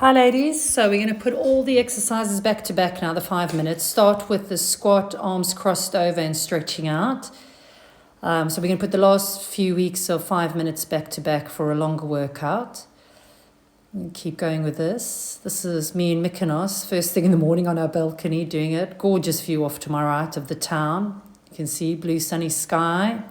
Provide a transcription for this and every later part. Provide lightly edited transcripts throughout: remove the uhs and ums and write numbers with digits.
Hi ladies, so we're going to put all the exercises back to back now, the 5 minutes. Start with the squat, arms crossed over and stretching out. So we're going to put the last few weeks of 5 minutes back to back for a longer workout. And keep going with this. This is me in Mykonos, first thing in the morning on our balcony doing it. Gorgeous view off to my right of the town. You can see blue sunny sky.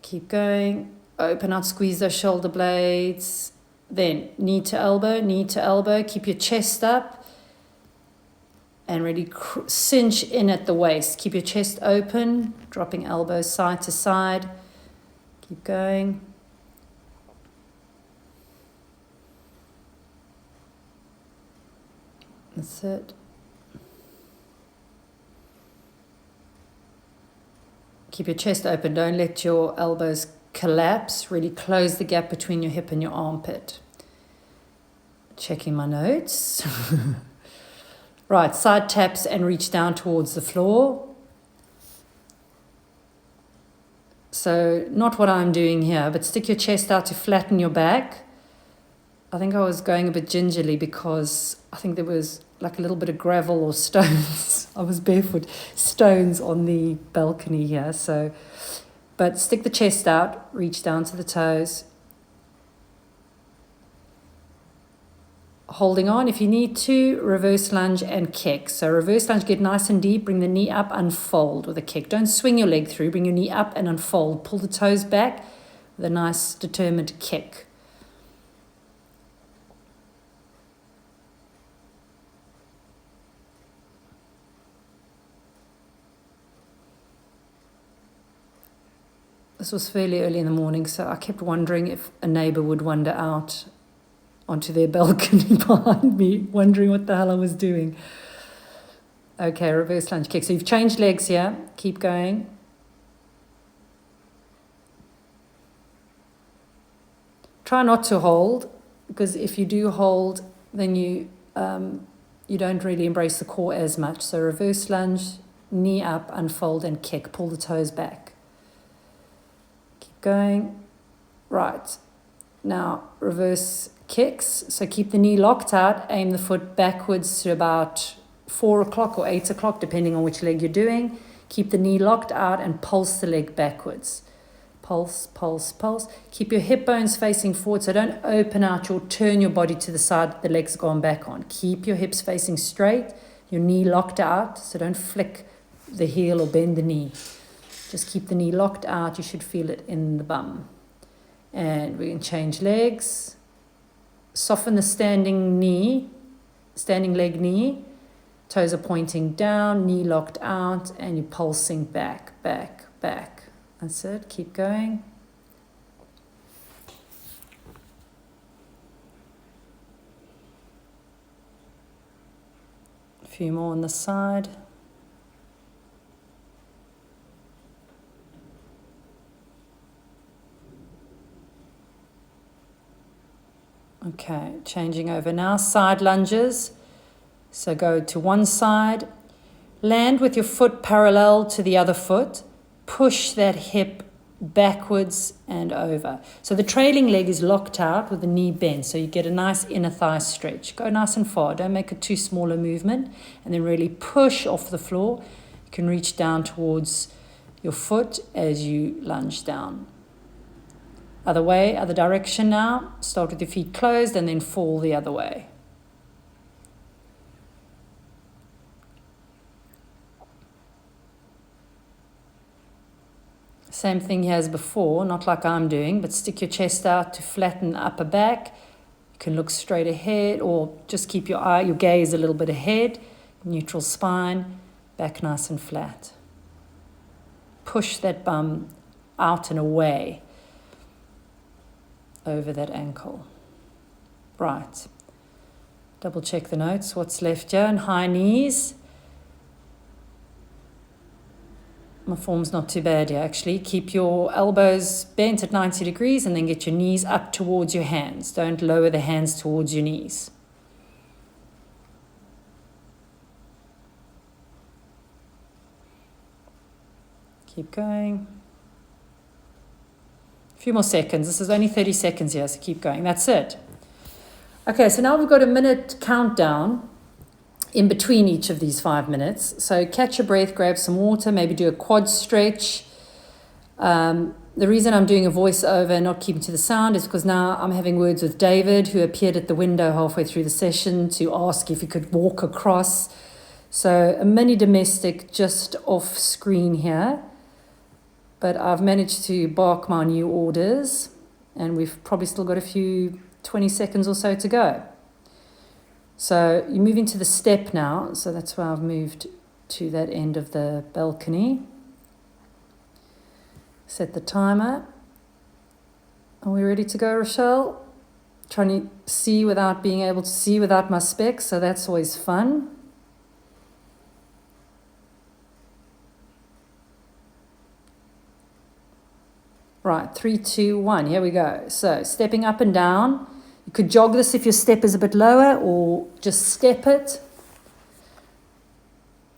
Keep going. Open out, squeeze those shoulder blades. Then knee to elbow. Keep your chest up. And really cinch in at the waist. Keep your chest open, dropping elbows side to side. Keep going. That's it. Keep your chest open. Don't let your elbows collapse. Really close the gap between your hip and your armpit. Checking my notes. Right, side taps and reach down towards the floor. So not what I'm doing here, but stick your chest out to flatten your back. I think I was going a bit gingerly because I think there was like a little bit of gravel or stones. I was barefoot, stones on the balcony here. But stick the chest out, reach down to the toes. Holding on, if you need to, reverse lunge and kick. So reverse lunge, get nice and deep, bring the knee up, unfold with a kick. Don't swing your leg through, bring your knee up and unfold. Pull the toes back with a nice determined kick. This was fairly early in the morning, so I kept wondering if a neighbour would wander out onto their balcony behind me, wondering what the hell I was doing. Okay, reverse lunge kick. So you've changed legs here. Keep going. Try not to hold, because if you do hold, then you don't really embrace the core as much. So reverse lunge, knee up, unfold and kick. Pull the toes back. Keep going. Right. Now, reverse kicks. So keep the knee locked out. Aim the foot backwards to about 4 o'clock or 8 o'clock, depending on which leg you're doing. Keep the knee locked out and pulse the leg backwards. Pulse, pulse, pulse. Keep your hip bones facing forward. So don't open out. You'll turn your body to the side that the leg's gone back on. Keep your hips facing straight. Your knee locked out. So don't flick the heel or bend the knee. Just keep the knee locked out. You should feel it in the bum. And we can change legs. Soften the standing leg knee. Toes are pointing down, knee locked out, and you're pulsing back, back, back. That's it. Keep going. A few more on the side. Okay, changing over now. Side lunges. So go to one side. Land with your foot parallel to the other foot. Push that hip backwards and over. So the trailing leg is locked out with the knee bent. So you get a nice inner thigh stretch. Go nice and far. Don't make it too small a movement. And then really push off the floor. You can reach down towards your foot as you lunge down. Other way, other direction now. Start with your feet closed and then fall the other way. Same thing here as before, not like I'm doing, but stick your chest out to flatten the upper back. You can look straight ahead or just keep your gaze a little bit ahead. Neutral spine, back nice and flat. Push that bum out and away over that ankle. Right. Double check the notes. What's left here? And high knees. My form's not too bad here, actually. Keep your elbows bent at 90 degrees and then get your knees up towards your hands. Don't lower the hands towards your knees. Keep going. A few more seconds. This is only 30 seconds here, so keep going. That's it. Okay, so now we've got a minute countdown in between each of these 5 minutes. So catch your breath, grab some water, maybe do a quad stretch. The reason I'm doing a voiceover and not keeping to the sound is because now I'm having words with David, who appeared at the window halfway through the session to ask if he could walk across. So a mini domestic just off screen here. But I've managed to bark my new orders, and we've probably still got a few 20 seconds or so to go. So you're moving to the step now, so that's why I've moved to that end of the balcony. Set the timer. Are we ready to go, Rochelle? Trying to see without being able to see without my specs, so that's always fun. Right, 3, 2, 1, here we go. So stepping up and down. You could jog this if your step is a bit lower, or just step it.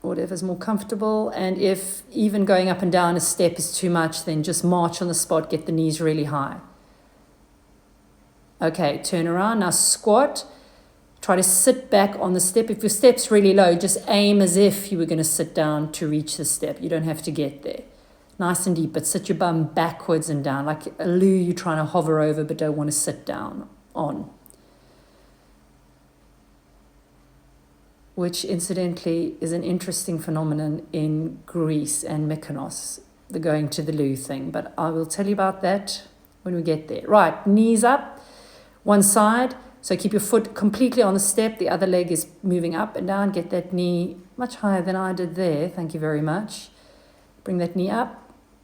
Whatever's more comfortable. And if even going up and down a step is too much, then just march on the spot, get the knees really high. Okay, turn around, now squat. Try to sit back on the step. If your step's really low, just aim as if you were going to sit down to reach the step. You don't have to get there. Nice and deep, but sit your bum backwards and down, like a loo you're trying to hover over but don't want to sit down on. Which incidentally is an interesting phenomenon in Greece and Mykonos, the going to the loo thing. But I will tell you about that when we get there. Right, knees up, one side. So keep your foot completely on the step. The other leg is moving up and down. Get that knee much higher than I did there. Thank you very much. Bring that knee up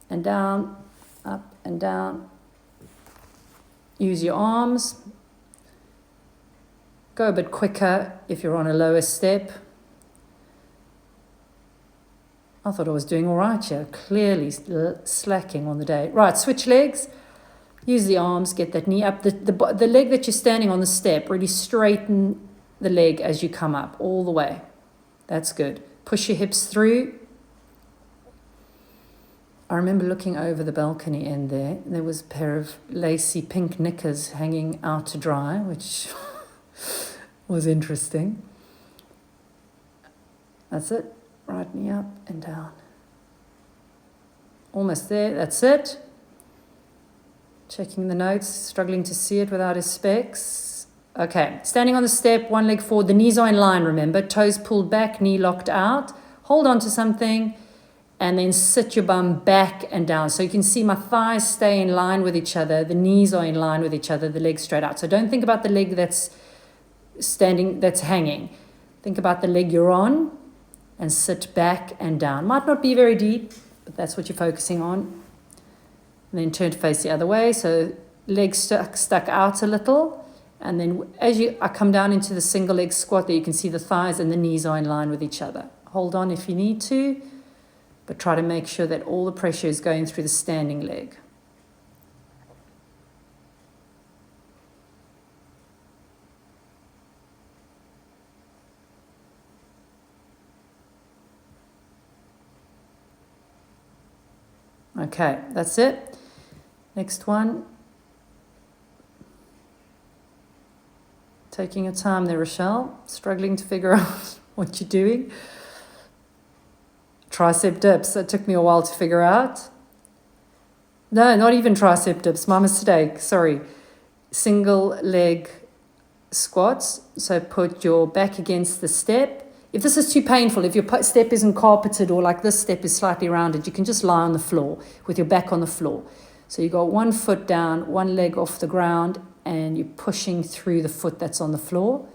and down, up and down. Use your arms. Go a bit quicker if you're on a lower step. I thought I was doing all right here. Clearly slacking on the day. Right, switch legs. Use the arms, get that knee up. The leg that you're standing on the step, really straighten the leg as you come up, all the way. That's good. Push your hips through. I remember looking over the balcony end there. There was a pair of lacy pink knickers hanging out to dry, which was interesting. That's it. Right knee up and down. Almost there. That's it. Checking the notes, struggling to see it without his specs. Okay, standing on the step, one leg forward. The knees are in line, remember. Toes pulled back, knee locked out. Hold on to something. And then sit your bum back and down. So you can see my thighs stay in line with each other. The knees are in line with each other. The legs straight out. So don't think about the leg that's standing, that's hanging. Think about the leg you're on and sit back and down. Might not be very deep, but that's what you're focusing on. And then turn to face the other way. So legs stuck out a little. And then as I come down into the single leg squat there, you can see the thighs and the knees are in line with each other. Hold on if you need to. But try to make sure that all the pressure is going through the standing leg. Okay, that's it. Next one. Taking your time there, Rochelle. Struggling to figure out what you're doing. Tricep dips. That took me a while to figure out. No, not even tricep dips. My mistake. Sorry. Single leg squats. So put your back against the step. If this is too painful, if your step isn't carpeted or like this step is slightly rounded, you can just lie on the floor with your back on the floor. So you got one foot down, one leg off the ground, and you're pushing through the foot that's on the floor.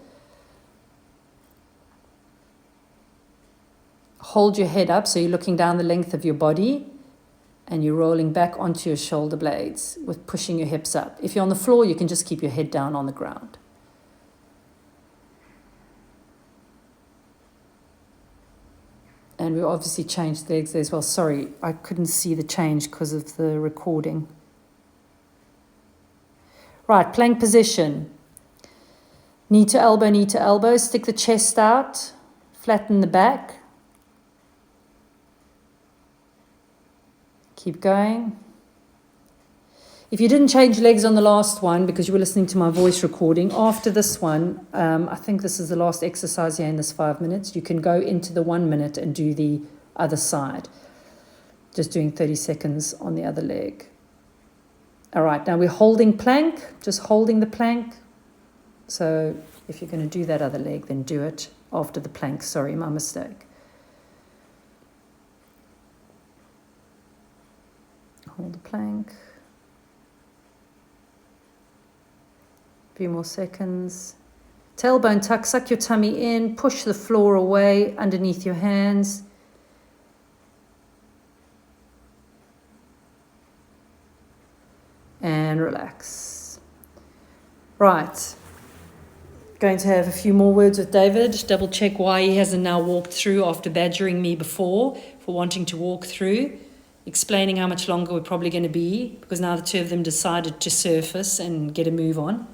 Hold your head up so you're looking down the length of your body and you're rolling back onto your shoulder blades with pushing your hips up. If you're on the floor, you can just keep your head down on the ground. And we obviously changed the legs there as well. Sorry, I couldn't see the change because of the recording. Right, plank position. Knee to elbow, stick the chest out, flatten the back. Keep going. If you didn't change legs on the last one because you were listening to my voice recording, after this one, I think this is the last exercise here in this 5 minutes, you can go into the 1 minute and do the other side. Just doing 30 seconds on the other leg. All right, now we're holding plank, just holding the plank. So if you're going to do that other leg, then do it after the plank. Sorry, my mistake. Hold the plank. A few more seconds. Tailbone tuck, suck your tummy in, push the floor away underneath your hands. And relax. Right. Going to have a few more words with David. Double check why he hasn't now walked through after badgering me before for wanting to walk through. Explaining how much longer we're probably going to be because now the two of them decided to surface and get a move on.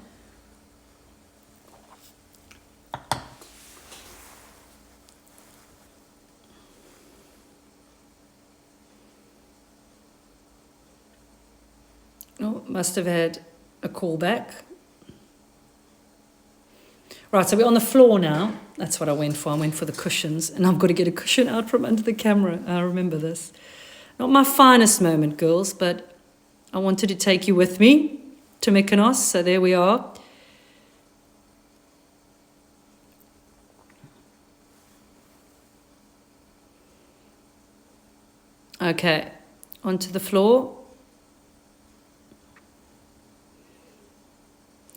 Oh, must have had a call back. Right, so we're on the floor now. That's what I went for. I went for the cushions, and I've got to get a cushion out from under the camera. I remember this. Not my finest moment, girls, but I wanted to take you with me to Mykonos, so there we are. Okay, onto the floor.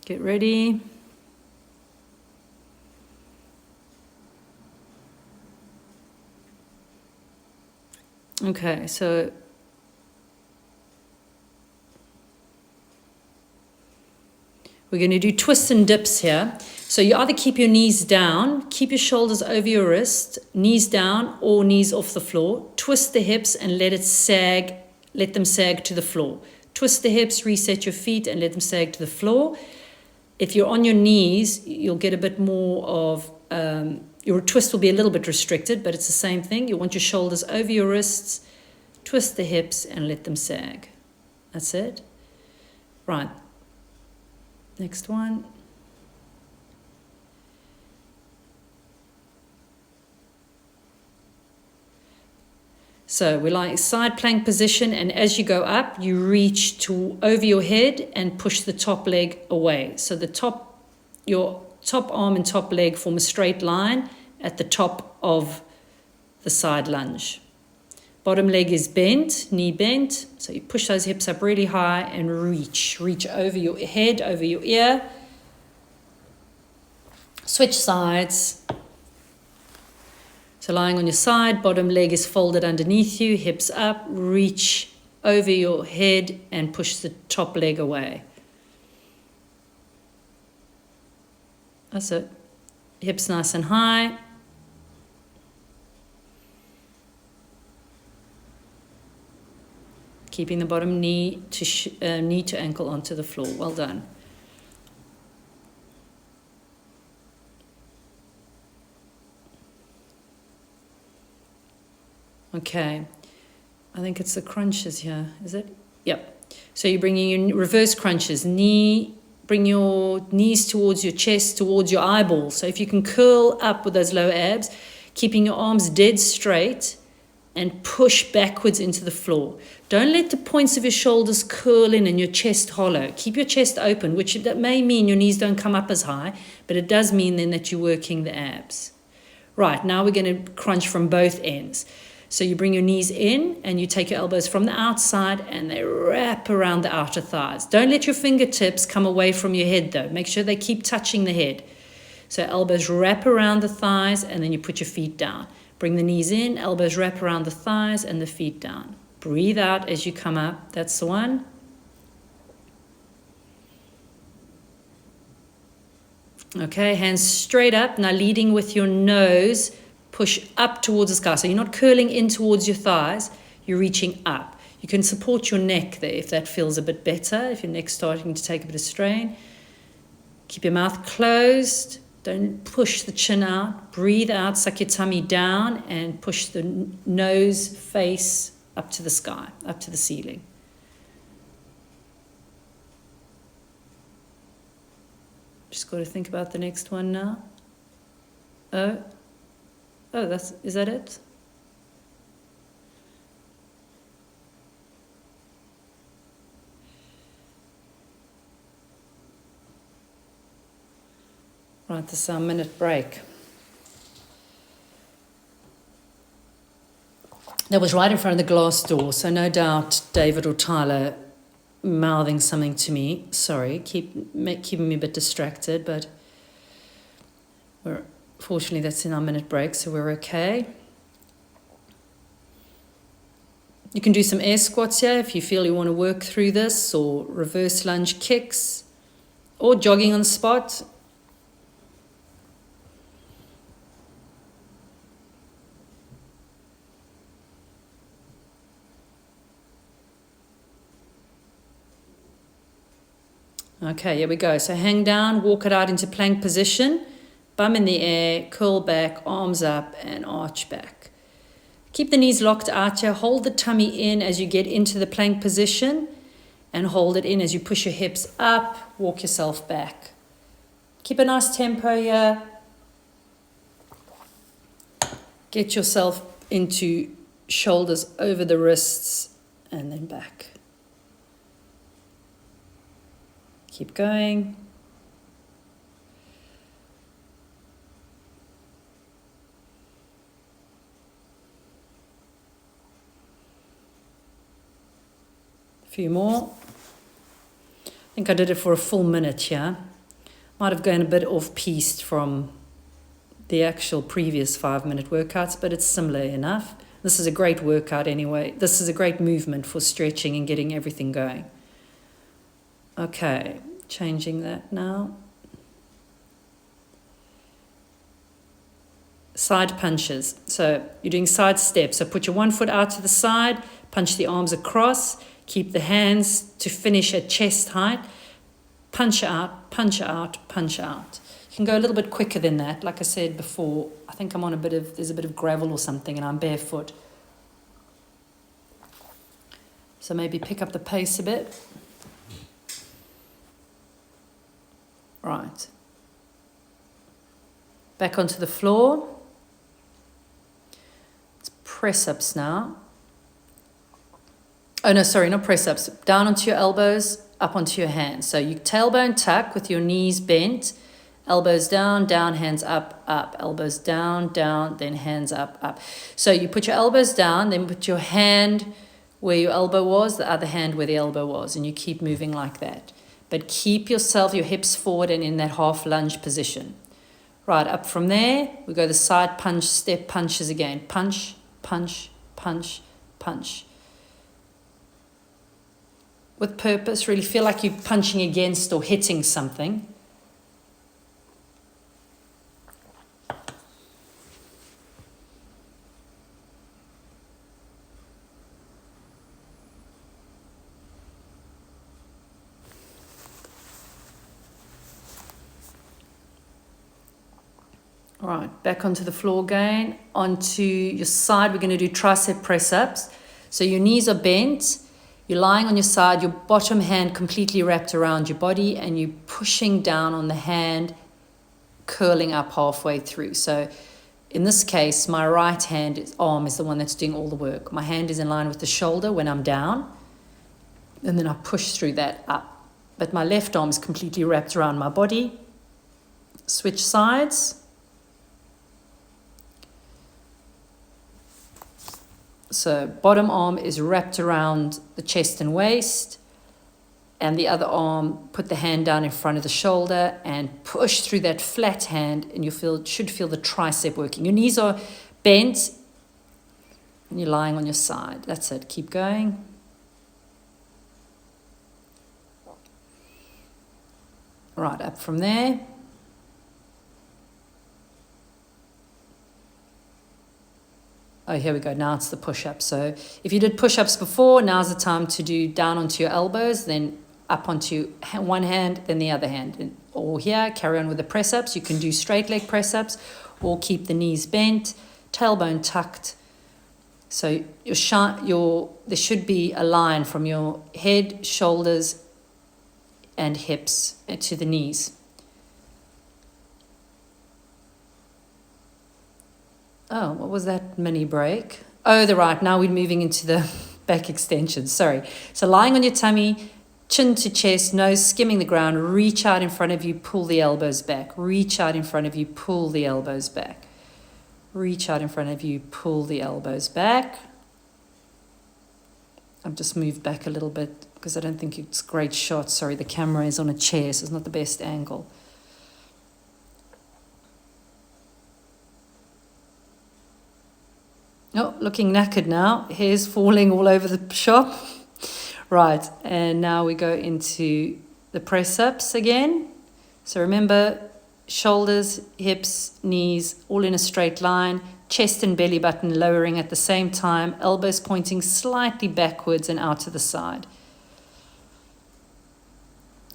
Get ready. Okay, so we're going to do twists and dips here. So you either keep your knees down, keep your shoulders over your wrist, knees down or knees off the floor. Twist the hips and let them sag to the floor. Twist the hips, reset your feet and let them sag to the floor. If you're on your knees, you'll get a bit more of, your twist will be a little bit restricted, but it's the same thing. You want your shoulders over your wrists, twist the hips and let them sag. That's it. Right. Next one. So we like side plank position, and as you go up, you reach to over your head and push the top leg away. So your top arm and top leg form a straight line at the top of the side lunge. Bottom leg is bent, knee bent. So you push those hips up really high and reach over your head, over your ear. Switch sides. So lying on your side, bottom leg is folded underneath you, hips up, reach over your head and push the top leg away. That's it. Hips nice and high. Keeping the bottom knee to ankle onto the floor. Well done. Okay, I think it's the crunches here, is it? Yep. So you're bringing your reverse crunches. Bring your knees towards your chest, towards your eyeballs. So if you can curl up with those lower abs, keeping your arms dead straight and push backwards into the floor. Don't let the points of your shoulders curl in and your chest hollow. Keep your chest open, which that may mean your knees don't come up as high, but it does mean then that you're working the abs. Right, now we're going to crunch from both ends. So you bring your knees in and you take your elbows from the outside and they wrap around the outer thighs. Don't let your fingertips come away from your head though. Make sure they keep touching the head. So elbows wrap around the thighs and then you put your feet down. Bring the knees in, elbows wrap around the thighs and the feet down. Breathe out as you come up. That's the one. Okay, hands straight up. Now leading with your nose. Push up towards the sky. So you're not curling in towards your thighs, you're reaching up. You can support your neck there if that feels a bit better, if your neck's starting to take a bit of strain. Keep your mouth closed. Don't push the chin out. Breathe out, suck your tummy down and push the nose, face up to the sky, up to the ceiling. Just got to think about the next one now. Oh, is that it? Right, this is our minute break. That was right in front of the glass door, so no doubt David or Tyler mouthing something to me. Sorry, keeping me a bit distracted, but fortunately that's in our minute break, so we're okay. You can do some air squats here if you feel you want to work through this, or reverse lunge kicks, or jogging on the spot. Okay, here we go. So hang down, walk it out into plank position, bum in the air, curl back, arms up, and arch back. Keep the knees locked out here. Hold the tummy in as you get into the plank position, and hold it in as you push your hips up, walk yourself back. Keep a nice tempo here. Get yourself into shoulders over the wrists, and then back. Keep going. A few more. I think I did it for a full minute here. Might have gone a bit off-piste from the actual previous 5-minute workouts, but it's similar enough. This is a great workout anyway. This is a great movement for stretching and getting everything going. Okay, changing that now. Side punches. So you're doing side steps. So put your one foot out to the side, punch the arms across, keep the hands to finish at chest height, punch out, punch out, punch out. You can go a little bit quicker than that. Like I said before, I think I'm on there's a bit of gravel or something and I'm barefoot. So maybe pick up the pace a bit. Right. Back onto the floor. It's press-ups now. Oh, no, sorry, not press-ups. Down onto your elbows, up onto your hands. So you tailbone tuck with your knees bent. Elbows down, down, hands up, up. Elbows down, down, then hands up, up. So you put your elbows down, then put your hand where your elbow was, the other hand where the elbow was, and you keep moving like that. But keep your hips forward and in that half lunge position. Right, up from there, we go the side punch, step punches again. Punch, punch, punch, punch. With purpose, really feel like you're punching against or hitting something. All right, back onto the floor again. Onto your side, we're going to do tricep press-ups. So your knees are bent. You're lying on your side, your bottom hand completely wrapped around your body, and you're pushing down on the hand, curling up halfway through. So in this case, my right arm is the one that's doing all the work. My hand is in line with the shoulder when I'm down, and then I push through that up. But my left arm is completely wrapped around my body. Switch sides. So bottom arm is wrapped around the chest and waist, and the other arm, put the hand down in front of the shoulder and push through that flat hand, and you should feel the tricep working. Your knees are bent and you're lying on your side. That's it. Keep going. Right, up from there. Oh, here we go. Now it's the push-up. So if you did push-ups before, now's the time to do down onto your elbows, then up onto one hand, then the other hand. Or here, carry on with the press-ups. You can do straight leg press-ups or keep the knees bent, tailbone tucked. So there should be a line from your head, shoulders, and hips to the knees. Oh, what was that mini break? Oh, right. Now we're moving into the back extensions. Sorry. So lying on your tummy, chin to chest, nose skimming the ground, reach out in front of you, pull the elbows back. Reach out in front of you, pull the elbows back. Reach out in front of you, pull the elbows back. I've just moved back a little bit because I don't think it's a great shot. Sorry, the camera is on a chair, so it's not the best angle. Oh, looking knackered now. Hair's falling all over the shop. Right, and now we go into the press-ups again. So remember, shoulders, hips, knees, all in a straight line. Chest and belly button lowering at the same time. Elbows pointing slightly backwards and out to the side.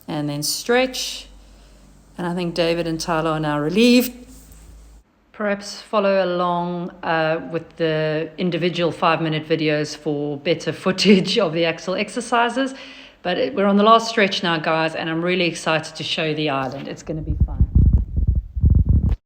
And then stretch. And I think David and Tyler are now relieved. Perhaps follow along with the individual 5-minute videos for better footage of the actual exercises. But we're on the last stretch now, guys, and I'm really excited to show you the island. It's going to be fun.